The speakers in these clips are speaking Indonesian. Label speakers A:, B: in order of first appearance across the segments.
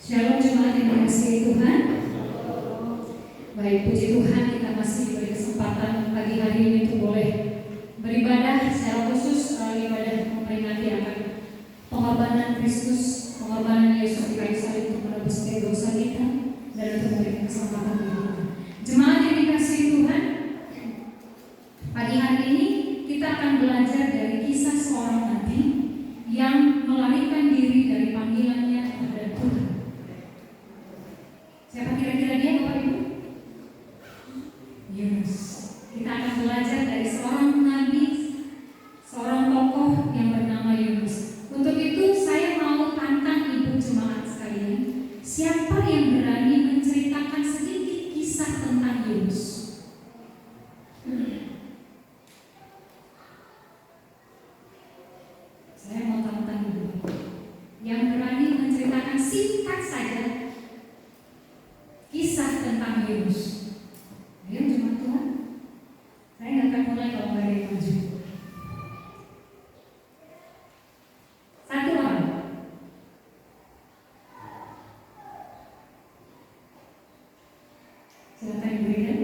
A: Shalom jemaat yang dikasihi Tuhan. Baik, puji Tuhan kita masih diberi kesempatan pagi hari ini untuk boleh beribadah secara khusus, ibadah memperingati akan pengorbanan Kristus, pengorbanan Yesus di kayu salib untuk menebus setiap dosa kita dan untuk memberikan keselamatan bagi kita. Jemaat yang dikasihi Tuhan, pagi hari ini kita akan belajar dari kisah seorang nabi yang melarikan diri dari panggilannya kepada Tuhan. Siapa kira-kira dia, Bapak Ibu? Yunus. Kita akan belajar dari seorang nabi, seorang tokoh yang bernama Yunus. Untuk itu saya mau tantang ibu jemaat sekalian, siapa yang berani menceritakan sedikit kisah tentang Yunus? Saya mau tantang ibu yang berani menceritakan singkat saja kisah tentang Yunus. Ayo jemaat Tuhan, saya nggak akan mulai kalau nggak ada yang maju. Satu orang. Silakan Ibu Ida.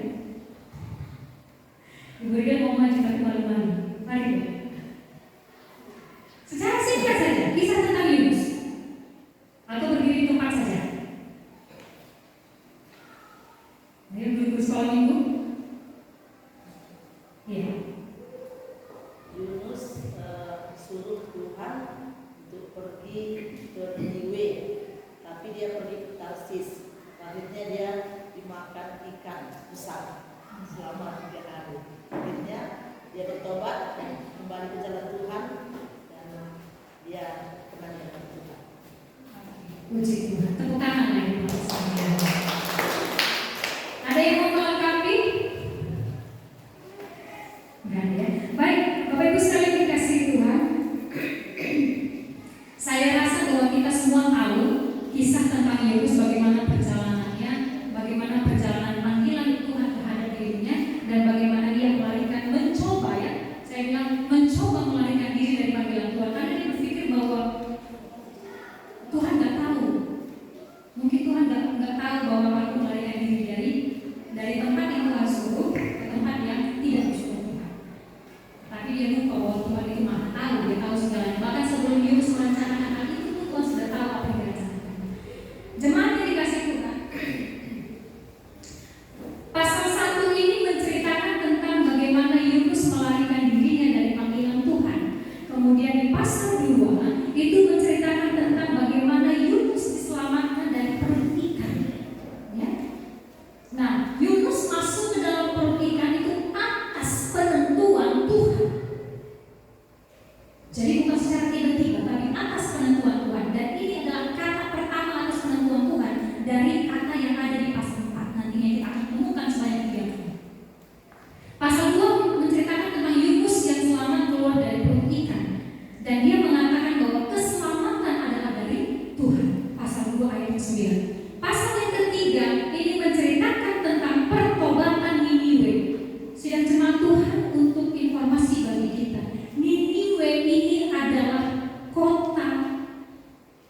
A: Ibu Ida mau maju tapi malu-malu. Mari Bu. Secara singkat saja kisah tentang Yunus. Atau berdiri di tempat saja. Ayo duduk sekolah minggu. Iya.
B: Yunus suruh Tuhan untuk pergi ke Niniwe, tapi dia pergi ke Tarsis. Akhirnya dia dimakan ikan besar selama 3 hari. Akhirnya dia bertobat dan kembali ke jalan Tuhan dan dia kembali ke Tuhan.
A: Puji Tuhan. Tepuk tangan lagi buat saya. Ada yang mau melengkapi? Enggak ya. Baik, Bapak Ibu sekalian dikasihi Tuhan. Saya rasa bahwa kita semua tahu kisah tentang Yunus, bagaimana perjalanannya, bagaimana perjalanan panggilan Tuhan terhadap dirinya, dan bagaimana dia melarikan, mencoba ya. Saya bilang mencoba melarikan diri dari panggilan Tuhan karena dia berpikir bahwa Tuhan nggak tahu. Mungkin Tuhan nggak tahu bahwa aku melarikan diri dari tempat yang Tuhan suruh ke tempat yang tidak disuruh Tuhan. Tapi dia lupa bahwa Tuhan itu Maha tahu, dia tahu segalanya. Bahkan sebelum Yunus merencanakan hal itu pun Tuhan sudah tahu apa yang direncanakan. Jemaat yang dikasih Tuhan, pasal 1 ini menceritakan tentang bagaimana Yunus melarikan dirinya dari panggilan Tuhan. Kemudian di pasal 2 itu menceritakan tentang bagaimana Yunus diselamatkan dari perut ikan. Ya. Nah, Yunus masuk ke dalam perut ikan itu atas penentuan Tuhan. Jadi bukan secara tiba-tiba, tapi atas penentuan Tuhan. Dan ini adalah kata pertama atas penentuan Tuhan dari kata yang ada di pasal 4. Nantinya kita akan temukan sebanyak 3 kali. Pasal 2 menceritakan tentang Yunus yang selamat keluar dari perut ikan. Dan dia mengatakan bahwa keselamatan adalah dari Tuhan. Pasal 2 ayat 9. Pasal yang ketiga ini menceritakan tentang pertobatan Niniwe. Sidang jemaat Tuhan, untuk informasi bagi kita, Niniwe ini adalah kota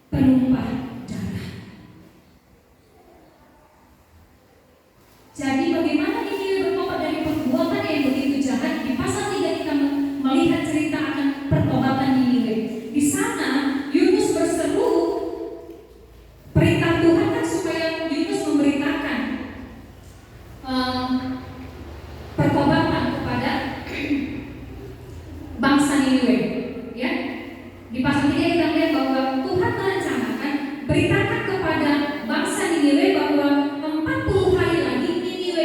A: penumpah darah. Jadi bagaimana Niniwe bertobat dari perbuatan yang begitu jahat? Di pasal 3 kita melihat cerita akan pertobatan Niniwe. Di sana Yunus berseru, perintah Tuhan kan supaya Yunus memberitakan pertobatan kepada bangsa Niniwe. Ya, di pasal 3 kita lihat bahwa Tuhan merencanakan beritakan kepada bangsa Niniwe bahwa 40 hari lagi Niniwe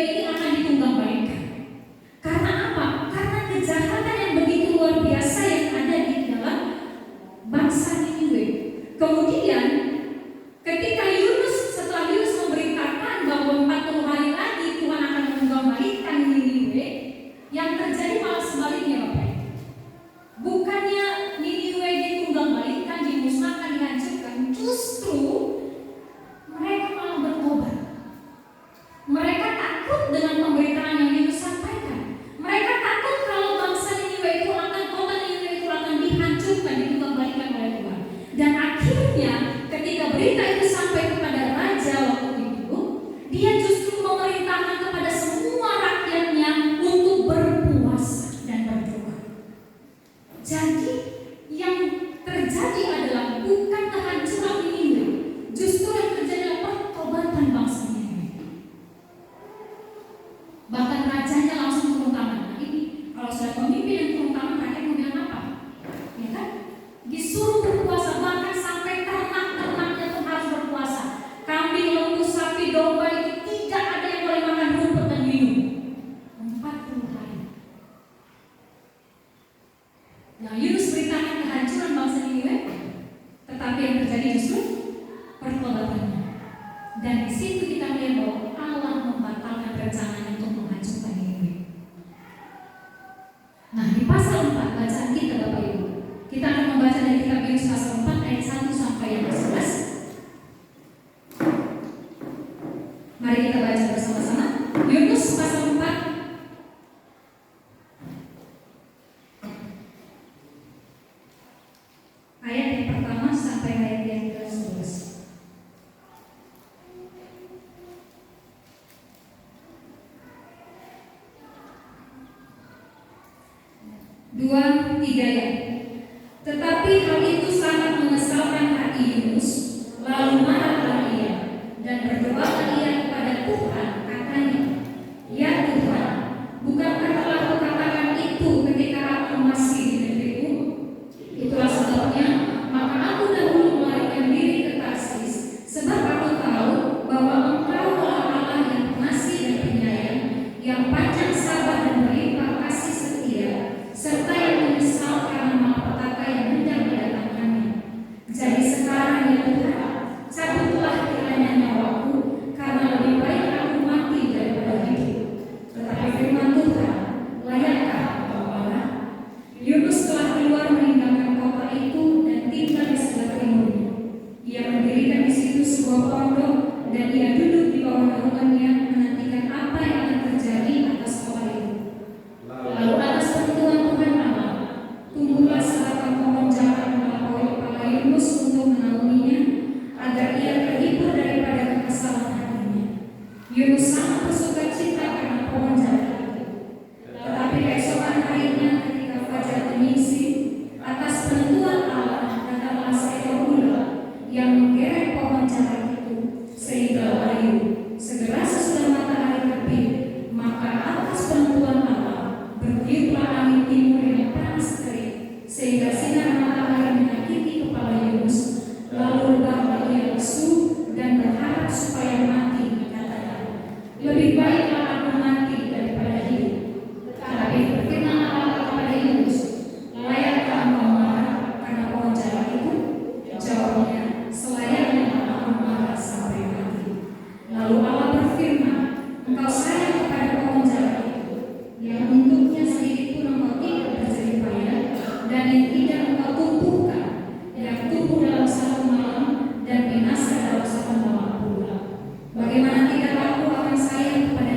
A: Dan di situ kita melihat bahwa Allah membatalkan rencananya untuk menghancurkan Niniwe. Nah, di pasal 4 bacaan kita Bapak Ibu, kita akan membaca dari kitab Yunus pasal 4 ayat 1 sampai yang 11. Mari kita baca bersama-sama. Yunus pasal 4 ayat yang pertama sampai ayat yang ke-11. 2, 3 ya. Tetapi hal itu sangat mengesalkan hati Yunus, lalu marahlah ia dan berdoalah ia kepada Tuhan, katanya, "Ya Tuhan, bukankah telah Kau katakan itu ketika aku masih di negeriku? Itulah sebabnya maka aku dahulu melarikan diri ke Tarsis, sebab aku tahu bahwa Engkau adalah Allah yang pengasih dan penyayang, yang panjang sabar dan berlimpah kasih setia, serta yang menyesal karena malapetaka yang hendak mendatangkannya. Jadi sekarang ya Tuhan, cabutlah kiranya nyawaku, karena lebih baik aku mati daripada hidup." Tetapi firman Tuhan, "Layakkah engkau marah?" Yunus telah keluar meninggalkan kota itu dan tinggal di sebelah timurnya. Ia mendirikan di situ sebuah pondok dan ia duduk di bawah naungannya menantikan apa yang akan terjadi atas kota itu. Lalu atas penentuan Tuhan Allah, tumbuhlah sebatang pohon jarak melampaui kepala Yunus untuk menaunginya, agar ia terhibur daripada kekesalan hatinya. Yunus sangat bersuka cita karena pohon jarak itu. Tetapi keesokan harinya ketika fajar menyingsing, atas penentuan Allah datanglah seekor ular yang menggerek pohon jarak itu sehingga layu. Segera sesudah matahari terbit, maka atas penentuan Allah bertiuplah angin timur yang panas terik, sehingga sinar matahari menyakiti kepala Yunus. Lalu rebahlah ia lesu dan berharap supaya mati, katanya, "Lebih baiklah aku mati daripada hidup." Tetapi berfirman Allah kepada Yunus, "Layakkah engkau marah karena pohon jarak itu?" Jawabnya, "Selayaknya aku marah sampai mati." Lalu Allah berfirman, "Engkau sayang kepada pohon jarak itu, yang untuknya sedikit pun engkau tidak berjerih payah, dan yang tidak engkau tumbuhkan, yang tumbuh dalam satu malam dan binasa dalam satu malam pula. Bagaimana tidak aku akan sayang kepada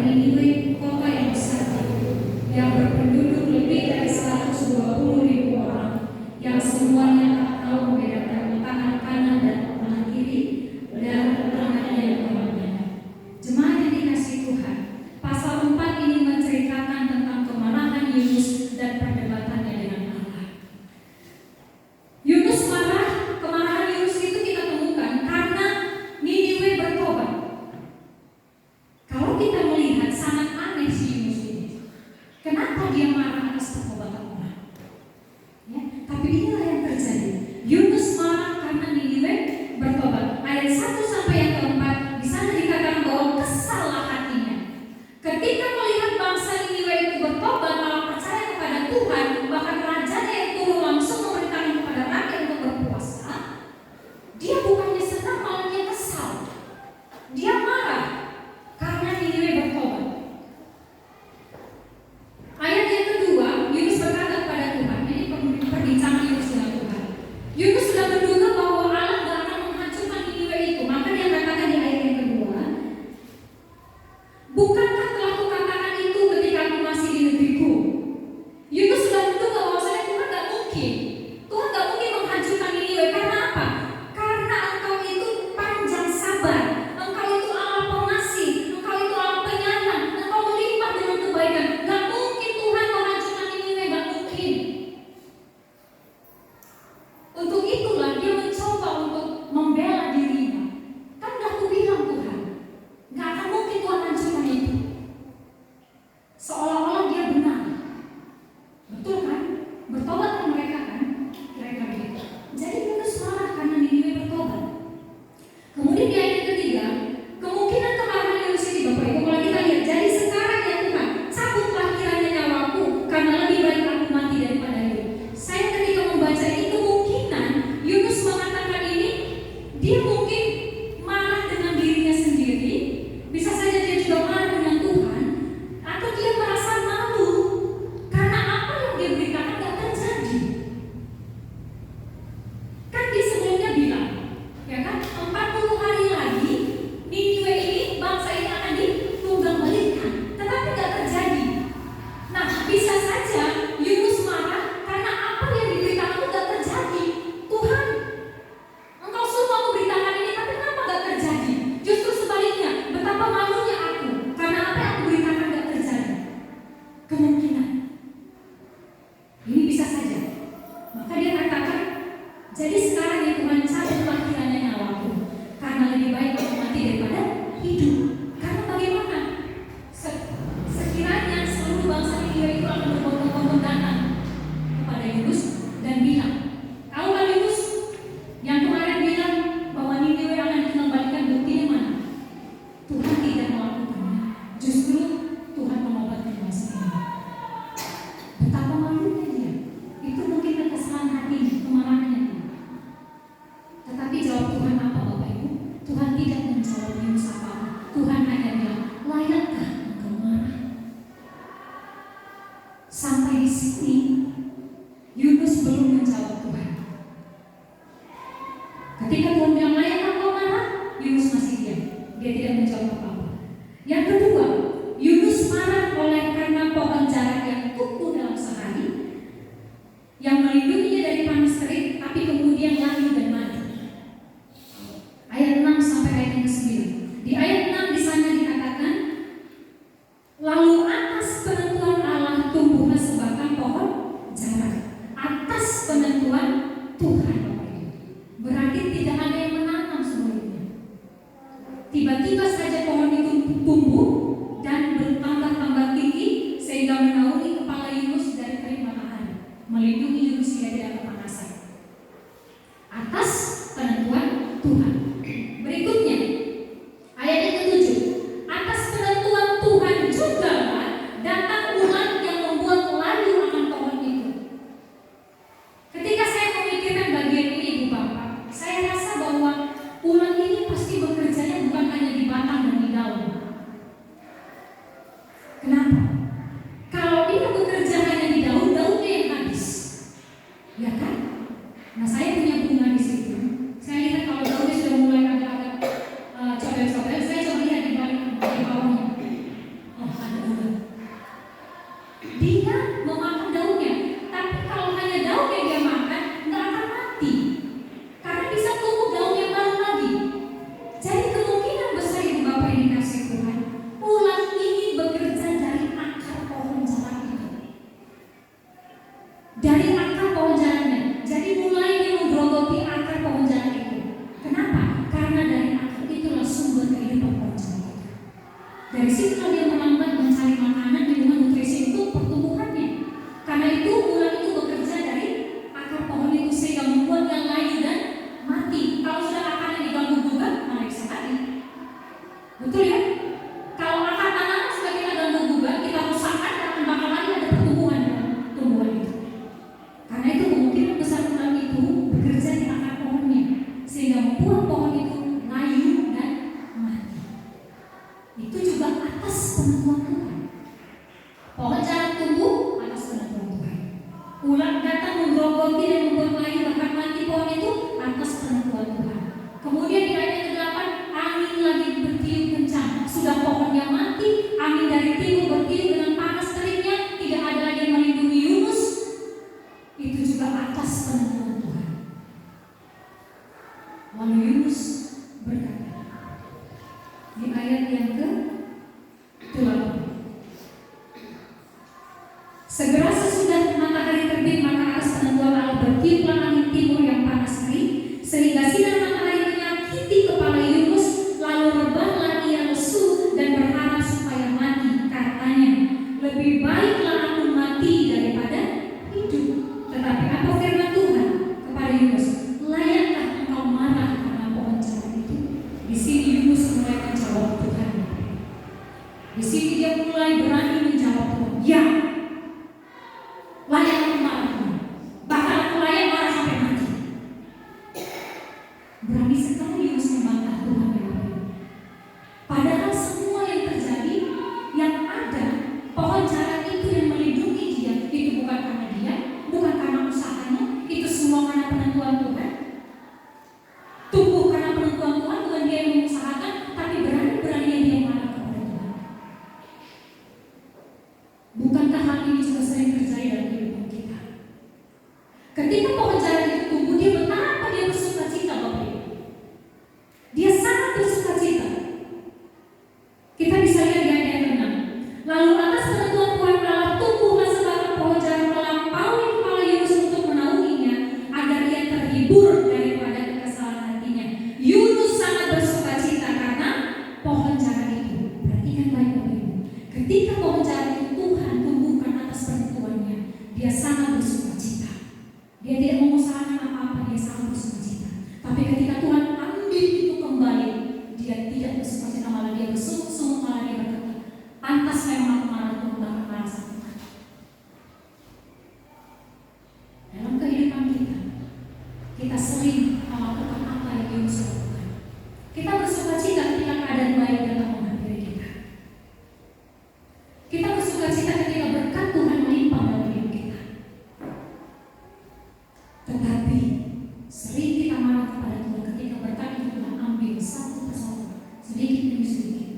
A: yang ke-9. Di ayat 6 di sana dikatakan, lalu atas penentuan Allah tumbuhlah sebatang pohon jara. Atas penentuan Tuhan. Berarti tidak ada yang menanam sebelumnya. Tiba-tiba saja pohon itu tumbuh dan bertambah-tambah tinggi sehingga menaungi kepala Yunus dari terik matahari, melindungi Yunus hingga tidak kepanasan. Atas penentuan Tuhan. Berikutnya, ayat yang ke-7. Atas penentuan Tuhan juga datang ulat yang membuat layu akan pohon itu. Ketika saya memikirkan bagian ini, Ibu Bapak, saya rasa bahwa ulat ini pasti bekerjanya bukan hanya di batang dan di daun. Kenapa? Kalau dia bekerja hanya di daun, daunnya yang habis, ya kan? Nah, saya punya bunga di situ. Saya lihat kalau daunnya sudah mulai agak-agak coklat-coklat, saya coba lihat di bawahnya. Oh, ada ulat. Dia memakan daunnya, tapi kalau hanya daunnya dia makan, nggak akan mati. Karena bisa tumbuh daun yang baru lagi. Jadi kemungkinan besar, Ibu Bapak yang dikasih Tuhan, ulat ini bekerja dari akar pohon jara itu. Dari akar pohon jaranya. Jadi mulai dia menggerogoti akar pohon jara itu. Kenapa? Karena dari akar itulah sumber kehidupan pohon jara itu. Dari situ dia melambat mencari makanan dengan nutrisi untuk pertumbuhannya. Karena itu ulat itu bekerja dari akar pohon itu sehingga membuatnya layu dan mati. Kalau sudah akarnya diganggu gugat, malah bisa mati. Betul ya? Kalau akar tanaman sudah kita ganggu gugat, kita rusakkan, akan bakal lagi ada pertumbuhan dalam tumbuhan itu. Karena itu kemungkinan besar ulat itu bekerja di akar pohonnya sehingga membuat pohon itu layu dan mati. Itu juga atas penentuan Tuhan. Pohon jara tumbuh atas penentuan Tuhan. Ulat datang menggerogoti dan membuat layu bahkan mati pohon itu atas penentuan Tuhan. Kemudian di ayat ke-8, angin lagi bertiup kencang. Sudah pohonnya mati, angin dari timur bertiup dengan panas teriknya, tidak ada lagi yang melindungi Yunus. Itu juga atas penentuan Tuhan. Lalu Yunus berkata di ayat yang ke-8, segera sesudah matahari terbit, maka atas penentuan Allah bertiuplah angin timur yang panas terik, sehingga sinar matahari menyakiti kepala Yunus. Lalu rebahlah ia lesu dan berharap supaya mati. Katanya, lebih baiklah aku mati daripada hidup. Tetapi apa firman Tuhan kepada Yunus? Layakkah engkau marah karena pohon jara itu? Di sini Yunus mulai menjawab Tuhan. Di sini dia mulai berani menjawab Tuhan. Ya, layak aku marah. Bahkan aku layak marah sampai mati. Berani sekali Yunus membantah Tuhan. Padahal semua yang terjadi, yang ada, pohon jara itu yang melindungi dia, itu bukan karena dia, bukan karena usahanya, itu semua karena penentuan Tuhan. Tumbuh karena penentuan Tuhan, bukan dia yang mengusahakan, tapi berani-beraninya dia marah kepada Tuhan. Bukankah hal ini juga sering terjadi dalam kehidupan kita? Ketika pohon jara itu tumbuh, dia betapa dia bersuka cita, Bapak Ibu. Dia sangat bersuka cita. Kita bisa lihat di ayat yang ke-6. Lalu atas penentuan Tuhan Allah tumbuhlah sebatang pohon jara melampaui kepala Yunus untuk menaunginya, agar ia terhibur daripada kekesalan hatinya. Yunus sangat bersuka cita karena pohon jara itu. Perhatikan baik, Bapak Ibu. Ketika pohon jara itu Tuhan tumbuhkan atas penentuannya, dia sangat bersuka cita. Dia tidak mengusahakan apa-apa, dia sangat bersuka cita. Tapi ketika Tuhan ambil itu kembali, dia tidak bersuka cita, malah dia bersungut-sungut, malah dia berkata, pantas memang aku marah, Tuhan bahkan marah sampai mati. Dalam kehidupan kita sering melakukan apa yang Yunus lakukan. Kita bersuka cita ketika keadaan baik datang menghampiri kita. Kita bersuka cita ketika berkat Tuhan melimpah dalam hidup kita. Tetapi sering kita marah kepada Tuhan ketika berkat itu Tuhan ambil satu persatu, sedikit demi sedikit.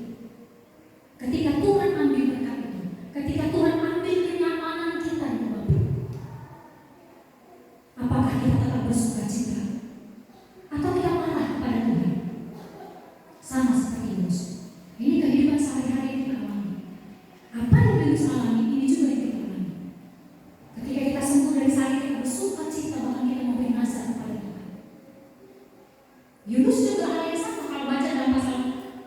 A: Ketika Tuhan ambil berkat itu, ketika Tuhan ambil kenyamanan kita, apakah kita tetap bersuka cita atau kita marah kepada Tuhan? sama seperti Yunus. Ini kehidupan sehari-hari yang kita alami. Apa yang Yunus alami, ini juga yang kita alami. Ketika kita sembuh dari sakit, kita bersuka cita, bahkan kita memberi nazar kepada Tuhan. Yunus juga hal yang sama kalau baca dalam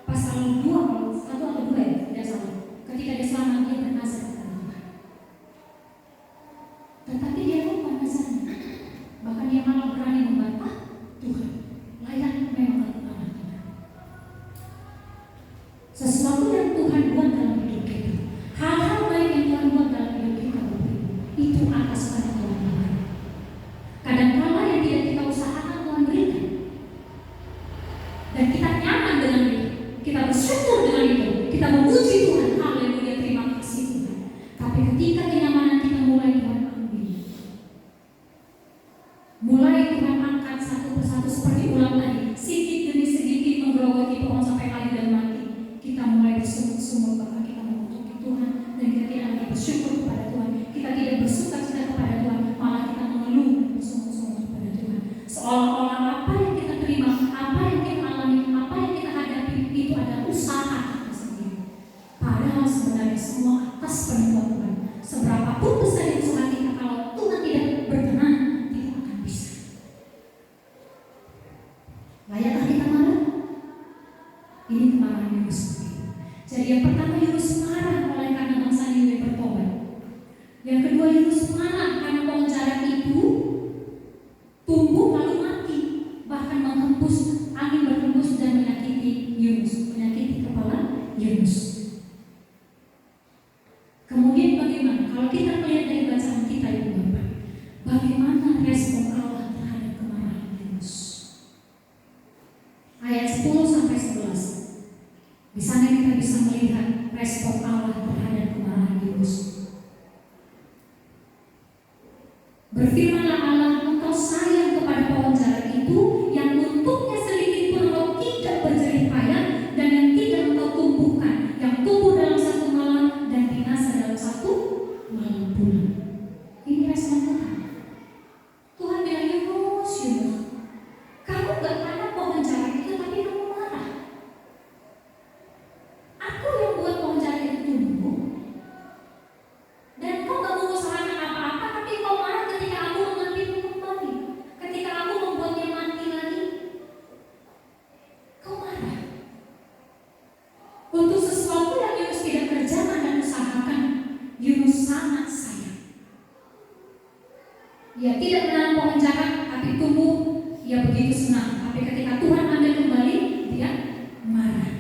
A: pasal 2, kalau 1 atau 2 ya, tidak salah. Ketika dia selamat, dia bernazar kepada Tuhan. Tetapi dia lupa nazarnya. Bahkan dia malah berani membantah Tuhan. Layak memang anak Tuhan. Sesuatu yang Tuhan buat dalam hidup kita, hal-hal baik yang Tuhan buat dalam hidup kita, itu atas bantuan Tuhan. Kadang-kala yang tidak kita usahakan Tuhan berikan, dan kita nyaman dengan itu, kita bersyukur dengan itu, kita memuji Tuhan, haleluya, terima kasih Tuhan. Tapi ketika kenyamanan kita mulai Tuhan ambil, mulai Tuhan angkat satu persatu seperti ulang tadi, sedikit demi sedikit menggerogoti pohon sampai kayu dan mati, kita mulai bersungut-sungut, bahkan kita mengutuk Tuhan, dan kita tidak lagi bersyukur kepada Tuhan, kita tidak bersuka cita kepada Tuhan, malah kita mengeluh dan bersungut-sungut kepada Tuhan. Seolah-olah apa yang kita terima, apa yang kita alami, apa yang kita hadapi, itu adalah usaha kita sendiri. Padahal sebenarnya semua atas perintah Tuhan. Seberapapun besar usaha kita, kalau Tuhan tidak berkenan, tidak akan bisa. Layakkah kita marah? Ini kemarahan Yunus. Jadi yang pertama, Yunus marah oleh karena bangsa Niniwe bertobat. Yang kedua, Yunus marah karena pohon jarak itu tumbuh lalu mati, bahkan menghembus, angin berhembus dan menyakiti Yunus, menyakiti kepala Yunus. Kemudian bagaimana kalau kita melihat dari bacaan kita, Ibu Bapak, bagaimana respon Allah terhadap kemarahan Yunus? Ayat 10 sampai 11. Di sana kita bisa melihat respon Allah terhadap kemarahan Yunus. Berfirmanlah Allah, engkau sayang kepada pohon jarak itu, yang untuknya sedikit pun engkau tidak berjerih payah, dan yang tidak engkau tumbuhkan, yang tumbuh dalam satu malam dan binasa dalam satu malam pula. Ini respon Tuhan. Tuhan bilang, Yunus, kamu gak tanam pohon jarak itu, tapi kamu marah. Aku yang buat pohon jarak itu tumbuh, dan kau gak mengusahakan apa-apa, tapi kau marah ketika aku mengambilnya kembali, ketika aku membuatnya mati lagi. Kau marah untuk sesuatu yang Yunus tidak kerjakan dan usahakan. Yunus sangat sayang. Ia tidak menanam pohon jarak, tapi tumbuh. Ia begitu senang. Tapi ketika Tuhan ambil kembali, dia marah.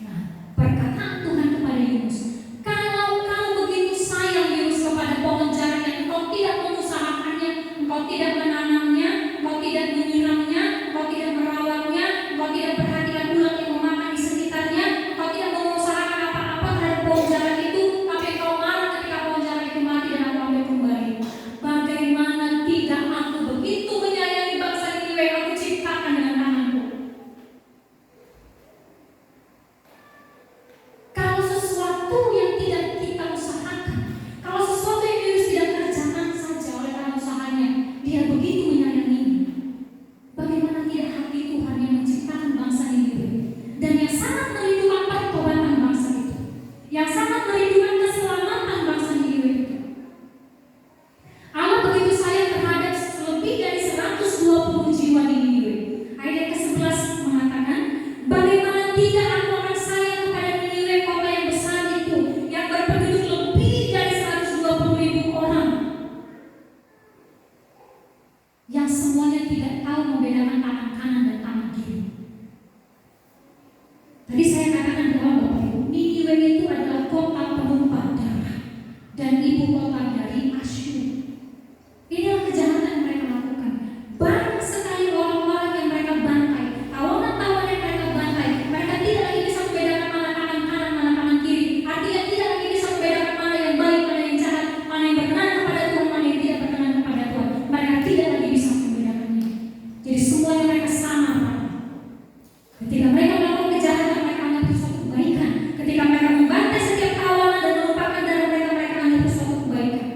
A: Nah, perkataan Tuhan kepada Yunus, kalau kau begitu sayang Yunus kepada pohon jarak yang engkau tidak mengusahakannya, engkau tidak menanamnya, engkau tidak menyiramnya, engkau tidak merawatnya, engkau tidak perhatikan ulat yang memakan di sekitarnya, engkau tidak mengusahakan apa-apa terhadap pohon jarak itu, tapi engkau marah ketika pohon jarak itu mati dan aku ambil kembali. Bagaimana tidak aku begitu menyayangi bangsa Niniwe yang aku ciptakan dengan tanganku? Kalau sesuatu yang tidak kita usahakan, kalau sesuatu yang Yunus tidak kerjakan saja oleh karena usahanya, dia begitu menyayanginya. Bagaimana tidak hati Tuhan yang menciptakan bangsa Niniwe dan yang sangat merindukan pertobatan bangsa itu, yang sangat merindukan keselamatan bangsa Niniwe itu. Allah begitu sayang terhadap lebih dari 120 jiwa di Niniwe. Ayat ke-11 mengatakan, bagaimana tidak aku akan sayang kepada Niniwe, kota yang besar itu, yang berpenduduk lebih dari 120.000 orang, yang semuanya tidak tahu membedakan tangan kanan dan tangan kiri. Tadi saya katakan di awal, Bapak Ibu, Niniwe itu adalah kota penumpang darah dan ibu kota dari Asyur. Inilah kejahatan yang mereka lakukan. Banyak sekali orang-orang yang mereka bantai, tawanan-tawanan yang mereka bantai. Mereka tidak lagi bisa membedakan mana tangan kanan, mana tangan kiri. Artinya tidak lagi bisa membedakan mana yang baik, mana yang jahat, mana yang berkenan kepada Tuhan, mana yang tidak berkenan kepada Tuhan. Mereka tidak lagi bisa membedakannya. Jadi semuanya mereka sama. Ketika mereka melakukan kejahatan, mereka anggap itu suatu kebaikan. Ketika mereka membantai setiap tawanan dan menumpahkan darah mereka, mereka anggap itu suatu kebaikan.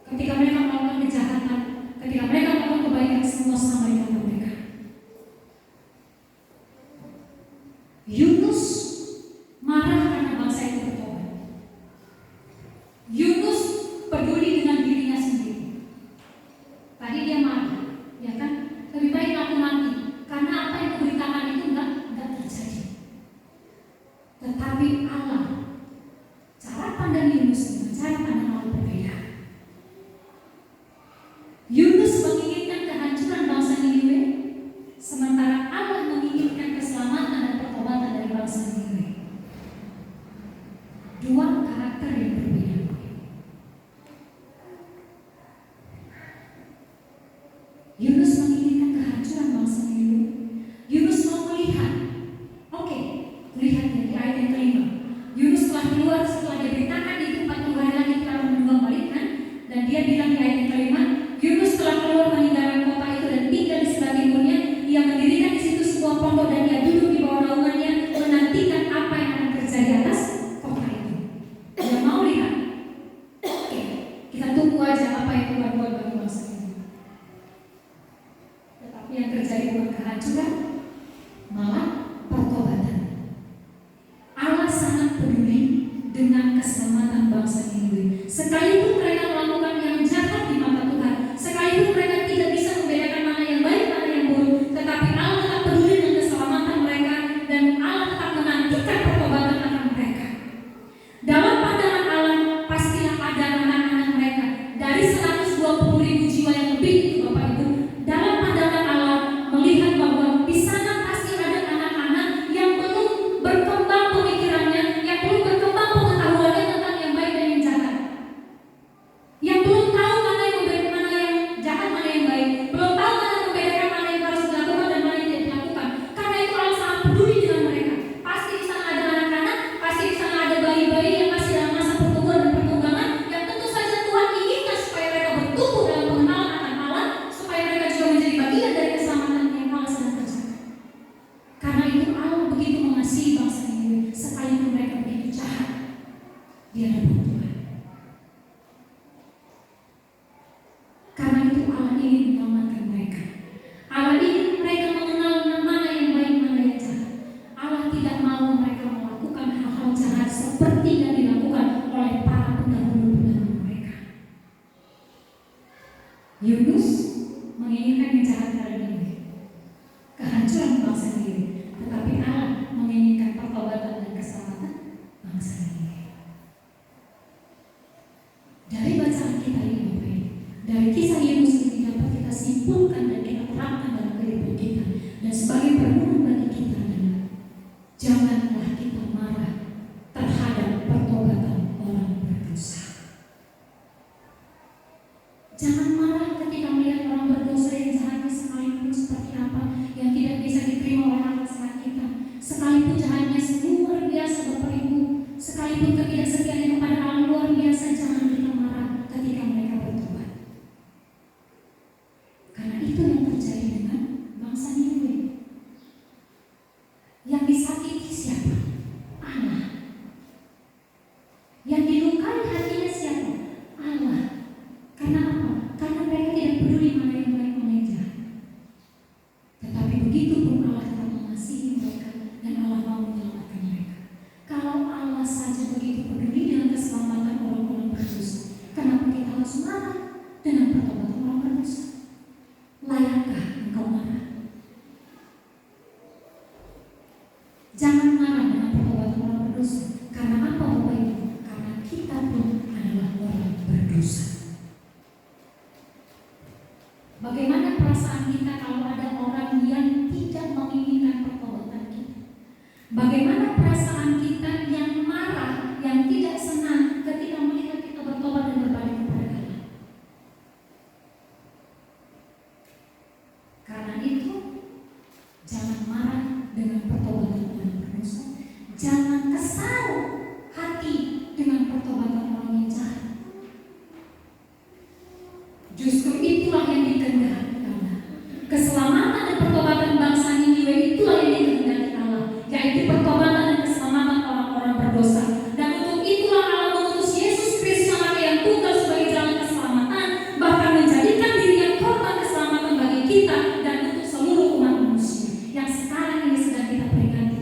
A: Ketika mereka melakukan kejahatan, ketika mereka melakukan kebaikan, semua sama di mata mereka. Yunus marah karena bangsa itu bertobat. Yunus peduli dengan dirinya sendiri. Tadi dia marah, ya kan? Lebih baik aku mati karena apa yang kuberitakan itu enggak terjadi. Tetapi Allah, cara pandang Yunus dengan cara pandang Allah berbeda. Yunus menginginkan kehancuran bangsa Niniwe, sementara Allah menginginkan keselamatan dan pertobatan dari bangsa Niniwe. Dua karakter yang berbeda. Yunus menginginkan kehancuran bangsa Niniwe. Yunus mau melihat. Oke, lihat ya di ayat yang kelima. Yunus telah keluar setelah diberitakan di tempat Tuhan lagi telah menunggang balikan, dan dia bilang di ayat yang kelima, Yunus telah keluar meninggalkan kota itu dan tinggal di sebelah timurnya. Ia mendirikan di situ sebuah pondok dan dia duduk di bawah naungannya menantikan apa yang akan terjadi atas kota itu. Dia mau lihat. Oke, kita tunggu aja apa yang Tuhan buat bagi bangsa ini. Tetapi yang terjadi bukan kehancuran, malah pertobatan. Allah sangat peduli dengan keselamatan bangsa Niniwe. Sekalipun mereka melakukan yang jahat di mata Tuhan, sekalipun mereka tidak bisa membedakan mana yang baik mana yang buruk, tetapi Allah tetap peduli dengan keselamatan mereka dan Allah tetap menantikan pertobatan akan mereka. Dalam pandangan Allah pastilah ada anak-anak mereka dari 120.000 jiwa yang lebih itu Bapak Ibu. Dalam pandangan Allah melihat bahwa di sana pasti ada anak-anak yang belum berkembang pemikirannya, yang belum berkembang pengetahuannya tentang yang baik dan yang jahat, yang belum tahu mana yang baik, mana yang jahat, mana yang baik, belum tahu mana membedakan mana yang harus dilakukan dan mana yang tidak dilakukan. Karena itu Allah sangat peduli dengan mereka. Pasti di sana ada anak-anak, pasti di sana ada bayi-bayi yang masih dalam masa pertumbuhan dan perkembangan, yang tentu saja Tuhan inginkan supaya mereka bertumbuh dalam pengenalan akan Allah, supaya mereka juga menjadi bagian dari keselamatan yang Allah sedang kerjakan. Karena itu Allah begitu mengasihi bangsa ini, sekalipun mereka begitu jahat di hadapan Tuhan. Karena itu Allah ingin menyelamatkan mereka. Allah ingin mereka mengenal mana yang baik, mana yang jahat. Allah tidak mau mereka melakukan hal-hal jahat seperti yang dilakukan oleh para pendahulu-pendahulu mereka. Yunus menginginkan yang jahat dari Niniwe, kehancuran bangsa Niniwe, tetapi Allah menginginkan pertobatan dan keselamatan bangsa Niniwe. Dari bacaan kita ini Bapak Ibu, dari kisah Yunus ini dapat kita simpulkan dan kita terapkan dalam kehidupan kita, dan sebagai perenungan bagi kita adalah janganlah kita marah terhadap pertobatan orang berdosa. Jangan marah ketika melihat orang berdosa yang jahatnya sekalipun seperti apa, yang tidak bisa diterima oleh akal sehat kita, sekalipun jahatnya luar biasa Bapak Ibu, sekalipun ketidaksetiaannya kepada Allah luar biasa, jangan kita marah ketika mereka bertobat. Karena itu yang terjadi dengan bangsa Niniwe. Yang disakiti siapa? Allah. Yang dilukai hatinya siapa? Allah. Karena apa? Karena mereka tidak peduli mana yang baik mana yang jahat. Tetapi begitu pun Allah tetap mengasihi mereka dan Allah mau menyelamatkan mereka. Kalau Allah saja begitu peduli dengan keselamatan orang-orang berdosa, kenapa kita harus marah dengan pertobatan orang berdosa? Layakkah engkau marah? Jangan marah dengan pertobatan orang berdosa. Karena apa Bapak Ibu? Karena kita pun adalah orang berdosa. Bagaimana perasaan kita kalau ada orang yang tidak menginginkan pertobatan kita? Bagaimana perasaan kita yang marah, yang tidak senang ketika melihat kita bertobat dan berbalik kepada Allah? Karena itu, jangan marah dengan pertobatan orang berdosa. Jangan kesal hati dengan pertobatan orang yang jahat. Justru itulah yang dikehendaki Allah. Keselamatan dan pertobatan bangsa Niniwe itulah yang dikehendaki Allah, yaitu pertobatan dan keselamatan orang-orang berdosa. Dan untuk itulah Allah mengutus Yesus Kristus anaknya yang tunggal sebagai jalan keselamatan, bahkan menjadikan diri yang korban keselamatan bagi kita dan untuk seluruh umat manusia yang sekarang ini sedang kita peringati.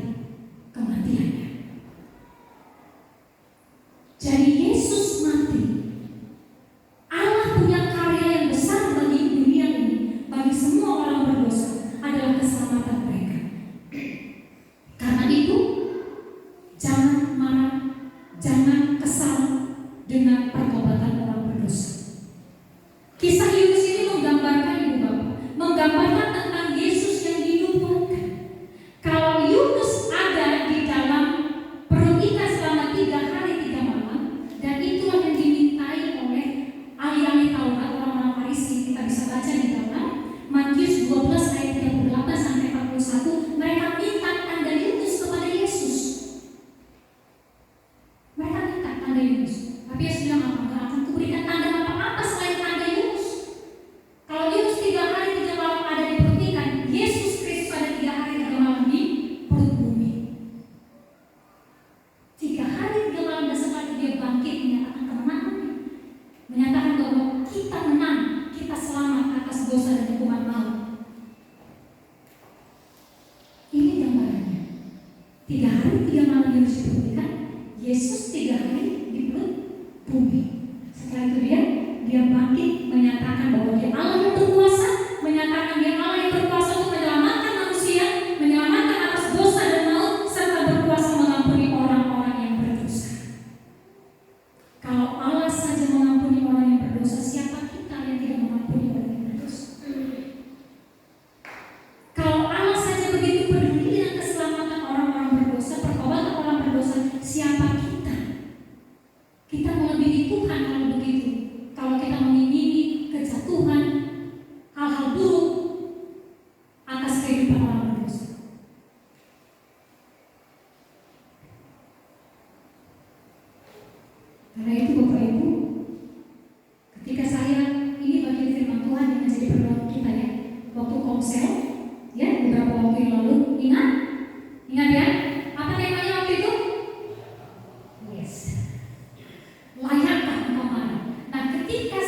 A: bumi. Setelah itu dia bangkit menyatakan bahwa dia Allah yang berkuasa, menyatakan dia Allah yang berkuasa untuk menyelamatkan manusia, menyelamatkan atas dosa dan maut, serta berkuasa mengampuni orang-orang yang berdosa. Kalau Allah saja mengampuni orang yang berdosa, siapa kita yang tidak mengampuni orang yang berdosa? Kalau Allah saja begitu peduli dengan keselamatan orang-orang berdosa, pertobatan orang berdosa, siapa kita? Kita melebihi Tuhan kalau begitu. Kalau kita mengingini kejatuhan, hal-hal buruk atas kehidupan orang berdosa. Karena itu Bapak Ibu, ketika saya, ini bagian firman Tuhan yang menjadi pedoman kita ya, waktu komsel, ya beberapa waktu yang lalu, ingat ya, apa temanya waktu itu? Yes, layakkah engkau marah? Nah ketika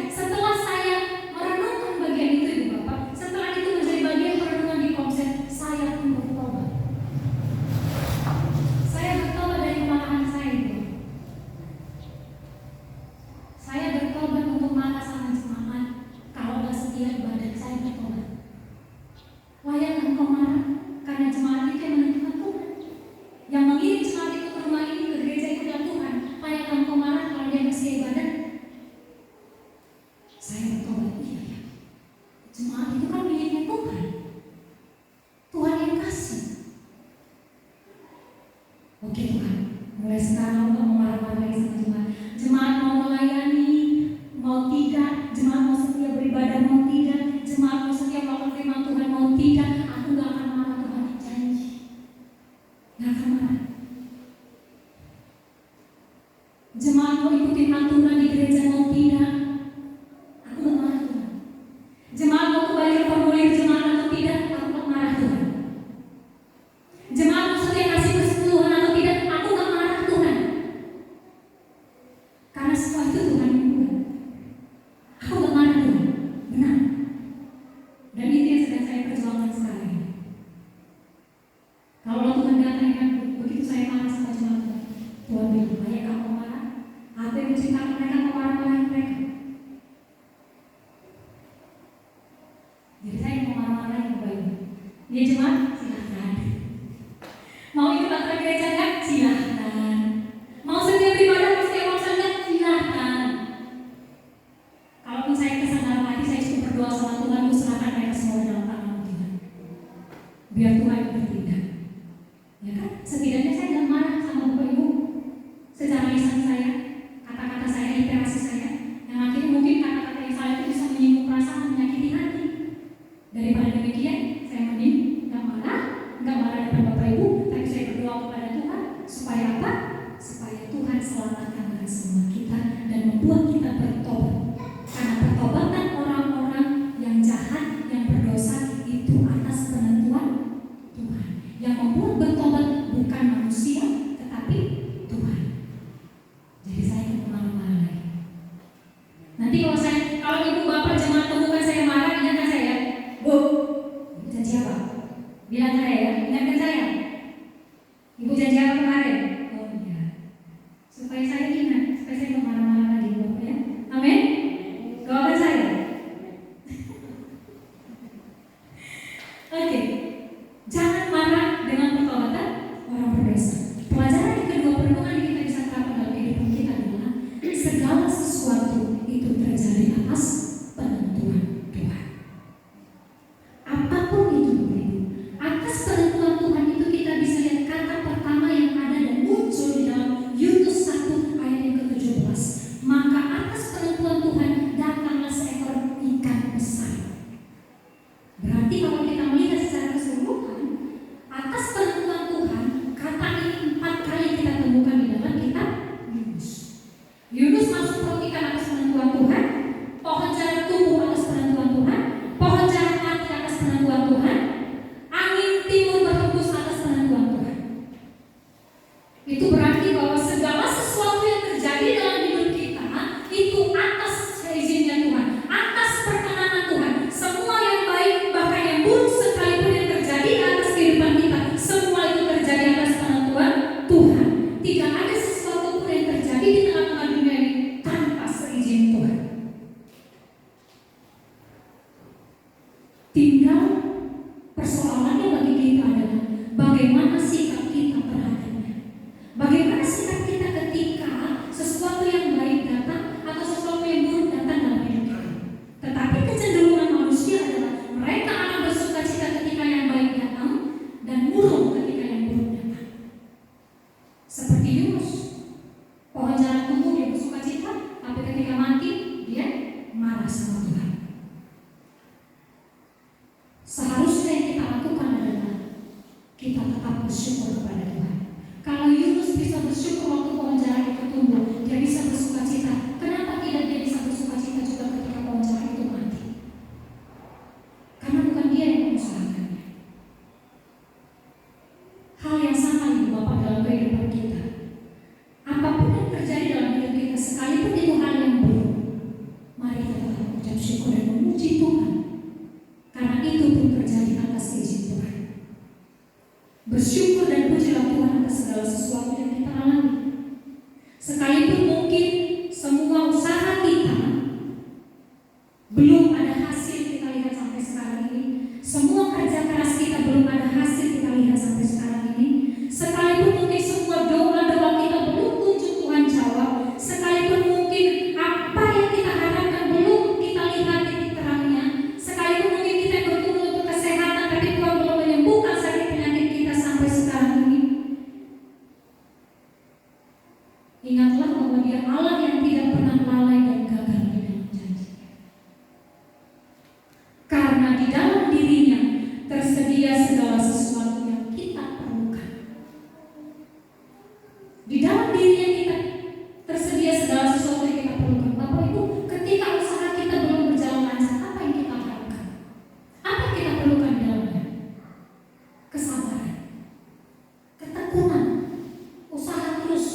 A: setelah saya merenungkan bagian itu Ibu Bapak, setelah itu menjadi bagian perenungan di komsel, saya pun bertobat. Saya bertobat dari kemarahan saya Ibu. Saya bertobat untuk marah sama jemaat. Kalau nggak setia ibadah, saya bertobat. Layak engkau marah karena jemaat itu yang menentukan Tuhan. Yang mengirim jemaat itu ke rumah ini, ke gereja itu adalah Tuhan. Layak engkau marah kalau dia masih ibadah? Saya bertobat, iya ya. Jemaat itu kan miliknya Tuhan. Tuhan yang kasih. Oke Tuhan, mulai sekarang engkau mau marah-marah lagi sama jemaat. Jemaat mau melayani, mau tidak, jemaat mau setia beribadah, mau tidak, jemaat mau setia melakukan firman Tuhan, mau tidak, aku gak akan marah, Tuhan janji. Gak akan marah. Jemaat mau ikutin aturan di gereja, mau tidak, aku gak marah Tuhan. Jemaat mau kembali ke formulir jemaat atau tidak, aku gak marah Tuhan. Jemaat mau setia kasih persepuluhan atau tidak, aku gak marah Tuhan. Karena semua itu Tuhan yang buat. Aku gak marah Tuhan, benar. Dan itu yang sedang saya perjuangkan sekarang ini. Kalau Tuhan datang kan, begitu saya marah sama jemaat Tuhan bilang, layak kamu marah? Apa yang menciptakan mereka mau marah-marahin mereka? Jadi saya mau marah-marahin Bapak Ibu. Ya jemaat, silahkan. Mau ikut aturan gereja kan? Silahkan. Mau setia beribadah, mau setia komsel kan? Silahkan. Kalaupun saya kesadaran hati, saya cukup berdoa sama Tuhan, aku serahkan mereka semua dalam tangan Tuhan. Biar Tuhan yang bertindak. Ya kan? Setidaknya saya gak marah sama Bapak Ibu. Secara lisan saya, kata-kata saya, literasi saya, yang akhirnya mungkin kata-kata yang salah itu bisa menyinggung perasaan, menyakiti hati. Daripada demikian, saya mending gak marah depan Bapak Ibu, tapi saya berdoa kepada Tuhan supaya apa? Supaya Tuhan selamatkan dari semua kita dan membuat kita bertobat. Karena pertobatan orang-orang yang jahat, yang berdosa itu atas penentuan Tuhan. Yang membuat bertobat bukan manusia, tetapi Tuhan. Jadi saya tidak marah-marah lagi. Nanti kalau ibu bapak jemaat temukan saya marah, ingatkan saya, Bu, ibu janji apa? Bilang saya ya, ingatkan saya. Ibu janji apa kemarin? Oh iya. Supaya saya ingat, supaya saya tidak marah-marah lagi, Bapak ya. Amin. Doakan saya. Oke. Jangan marah dengan pertobatan. bersyukur kepada Tuhan. Kalau Yunus bisa bersyukur waktu pohon jarak itu tumbuh, dia bisa bersuka cita. Kenapa tidak dia bisa bersuka cita juga ketika pohon jarak itu mati? Karena bukan dia yang mengusahakannya. Hal yang sama Ibu Bapak dalam kehidupan kita. Apapun yang terjadi dalam hidup kita, sekalipun itu hal yang buruk, mari kita mengucap syukur dan memuji Tuhan. Karena itu pun terjadi atas izin Tuhan. Bersyukur dan pujilah Tuhan atas segala sesuatu yang kita alami. Sekalipun mungkin semua usaha kita belum ada hasil kita lihat sampai sekarang ini, semua kerja keras kita belum ada hasil kita lihat sampai sekarang ini, sekalipun mungkin semua doa-doa kita belum kunjung Tuhan jawab, sekalipun mungkin apa yang kita harapkan belum kita lihat titik terangnya, sekalipun mungkin kita bertumbuh untuk kesehatan tapi Tuhan belum menyembuhkan sakit penyakit kita sampai sekarang ini, ingatlah bahwa Dia Allah yang tidak pernah lalai dan gagal di dalam janji-Nya. Karena di dalam dirinya tersedia segala sesuatu yang kita perlukan. Di dalam dirinya kita tersedia segala sesuatu yang kita perlukan. Bapak Ibu, ketika usaha kita belum berjalan lancar, apa yang kita harapkan? Apa yang kita perlukan di dalamnya? Kesabaran, ketekunan, usaha terus.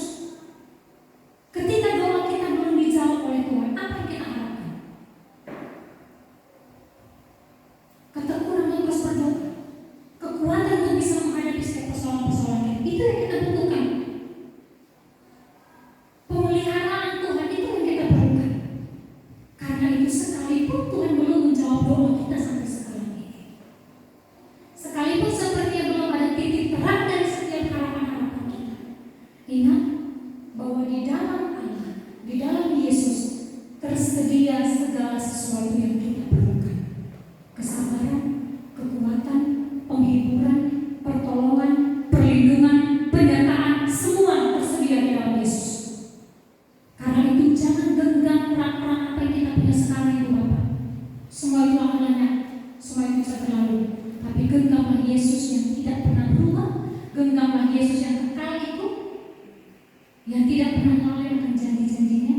A: Ketika doa kita belum dijawab oleh Tuhan, apa yang kita harapkan? Ketekunan untuk terus berdoa, kekuatan untuk bisa menghadapi setiap persoalan-persoalan kita. Itu yang kita butuhkan. Pemeliharaan Tuhan itu yang kita perlukan. Karena itu sekalipun Tuhan belum menjawab doa kita sampai sekarang ini, sekalipun sepertinya belum ada titik terang dari setiap harapan-harapan kita, ingat bahwa di dalam Allah, di dalam Yesus tersedia segala sesuatu yang kita perlukan. Kesabaran, kekuatan, penghiburan, pertolongan, perlindungan, pendataan, semua tersedia di dalam Yesus. Karena itu jangan genggam perang-perang apa yang kita punya sekarang itu Bapak. Semua itu akan lenyap, semua itu bisa berlalu. Tapi genggamlah Yesus yang tidak pernah berubah, genggamlah Yesus yang kekal itu, yang tidak pernah lalai dengan janji-janjinya,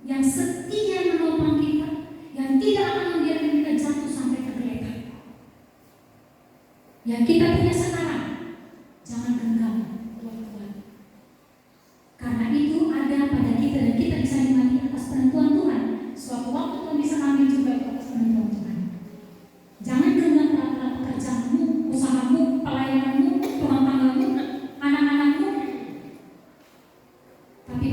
A: yang setia menopang kita, yang tidak akan membiarkan kita jatuh sampai tergeletak. Yang kita punya sekarang, jangan genggam Tuhan. Karena itu ada pada kita dan kita bisa nikmati atas penentuan Tuhan. Suatu waktu Tuhan bisa ambil juga atas penentuan Tuhan. Jangan genggam perkara pekerjaanmu, usahamu, pelayananmu, rumah tanggamu, anak-anakmu, tapi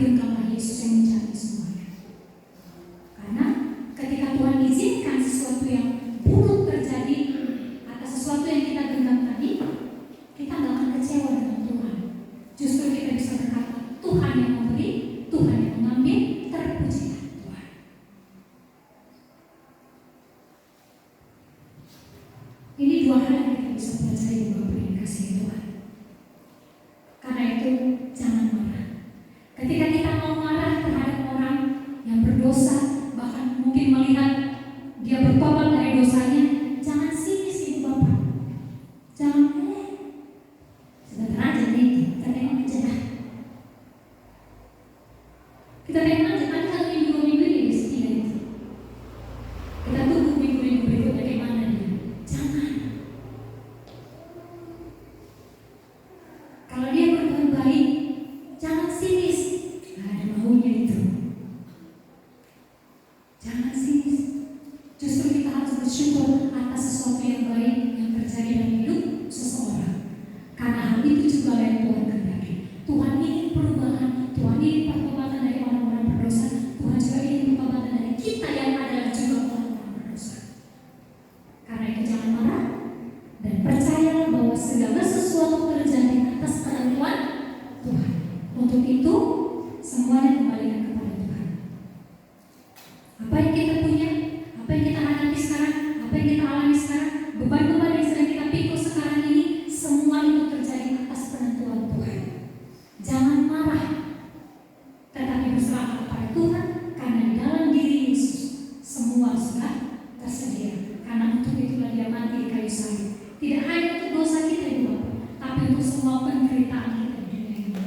A: semua penderitaan kita di dunia ini.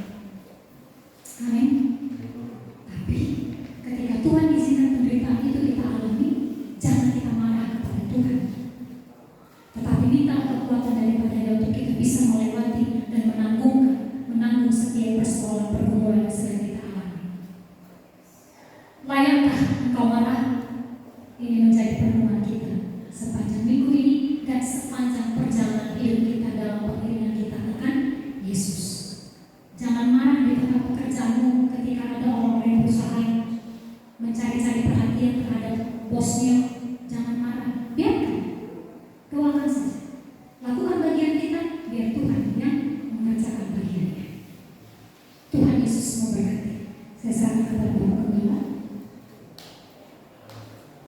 A: Amin. Tapi ketika Tuhan izinkan penderitaan itu kita alami, jangan kita marah kepada Tuhan, tetapi minta kekuatan daripada untuk kita bisa melewati dan menanggung setiap persoalan pergumulan yang sedang kita alami. Layakkah engkau marah? Ini menjadi perenungan kita sepanjang minggu ini dan sepanjang perjalanan hidup kita dalam pengiringan kita akan Yesus. Jangan marah di tempat pekerjaanmu ketika ada orang yang berusaha mencari-cari perhatian terhadap bosnya. Jangan marah, biarkan, doakan saja. Lakukan bagian kita, biar Tuhan yang mengerjakan bagiannya. Tuhan Yesus memberkati. Saya serahkan kepada Bapak Gembala.